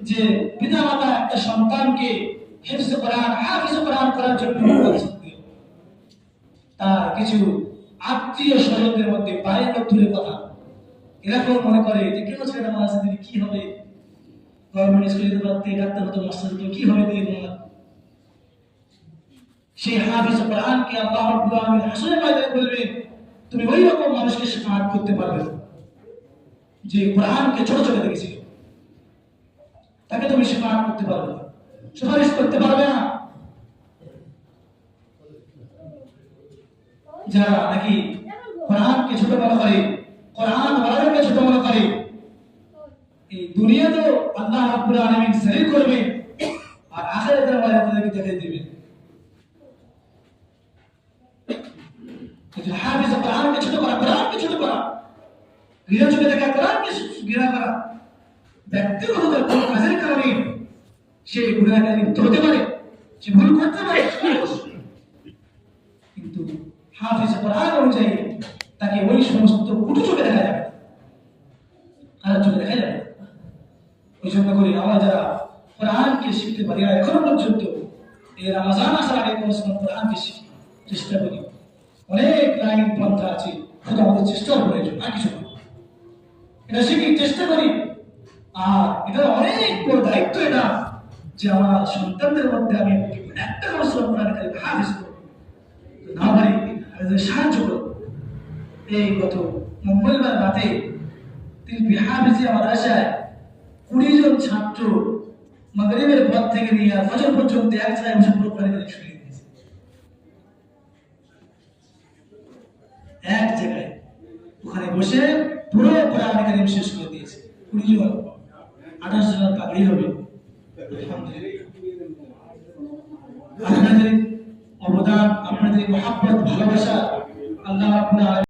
যে পিতামাতা একটা সন্তানকে হিফজ কোরআন হাফিজ কোরআন করার জন্য তার কিছু আত্মীয় স্বজনদের মধ্যে বাইরে দূরে কথা এরকম মনে করে যে কেন ছেলে নামাজ দিলে কি হবে, গভর্নমেন্ট স্কুলে যেতে পারতে, ডাক্তার হতো, মাস্টার হতো, কি হবে দিয়ে তোমার সেই হাফিজ কোরআনকে আল্লাহ রাব্বুল আলামিন হাসরের ময়দানে বলবেন তুমি ওই রকম মানুষকে শাফাআত করতে পারবে যে কোরআনকে ছোট ছোট দেখেছিল, তাকে তুমি শাফাআত করতে পারবে না, সুপারিশ করতে পারবে না। যারা নাকি কোরআনকে ছোট মনে করে, কোরআন ওয়ালাদেরকে ছোট মনে করে, এই দুনিয়াতেও আল্লাহ রাব্বুল আলামিন জাহির করবে আর আখিরাতের ওয়ালা তাদেরকে দেখিয়ে দিবেন। যে হাফিজ কোরআনকে ছোট করা, কোরআনকে ছোট করা, ঘৃণা চোখে দেখা কোরআনকে ঘৃণা করা, ব্যক্তিগত কোনো কাজের কারণে সে গুনাহগার লিপ্ত হতে পারে, সে ভুল করতে পারে, কিন্তু হাফিজ কোরআন অনুযায়ী তাকে ওই সমস্ত কুটু চোখে দেখা যাবে, খারাপ চোখে দেখা যাবে। ওই জন্য করে আমরা যারা কোরআনকে শিখতে পারি না এখনো পর্যন্ত, এই রমজান আসার আগে কোরআনকে শিখি চেষ্টা করি। অনেক লাইন পন্থা আছে, শুধু আমাদের চেষ্টার প্রয়োজন, আর কিছু না। এটা শিখি, চেষ্টা করি। আর এটা অনেক বড় দায়িত্ব এটা যে আমার সন্তানদের মধ্যে আমি একটা বছর কোরআনকে হাফিজ করব, না পারি সাহায্য করব। এই গত মঙ্গলবার রাতে তিনি হাফিজিয়া মাদ্রাসায় 20 জন ছাত্র মাগরিবের পর থেকে নিয়ে ফজর পর্যন্ত এক জায়গায় বসে পুরো কোরআন শুনিয়ে দিয়েছে। এক জায়গায় ওখানে বসে পুরো কোরআন কারীম শেষ করে দিয়েছে। 20 জন, 28 জন পাগড়ি হবে। আপনাদের অবদান, আপনাদের মহব্বত, ভালোবাসা আল্লাহ রাব্বুল আলামিন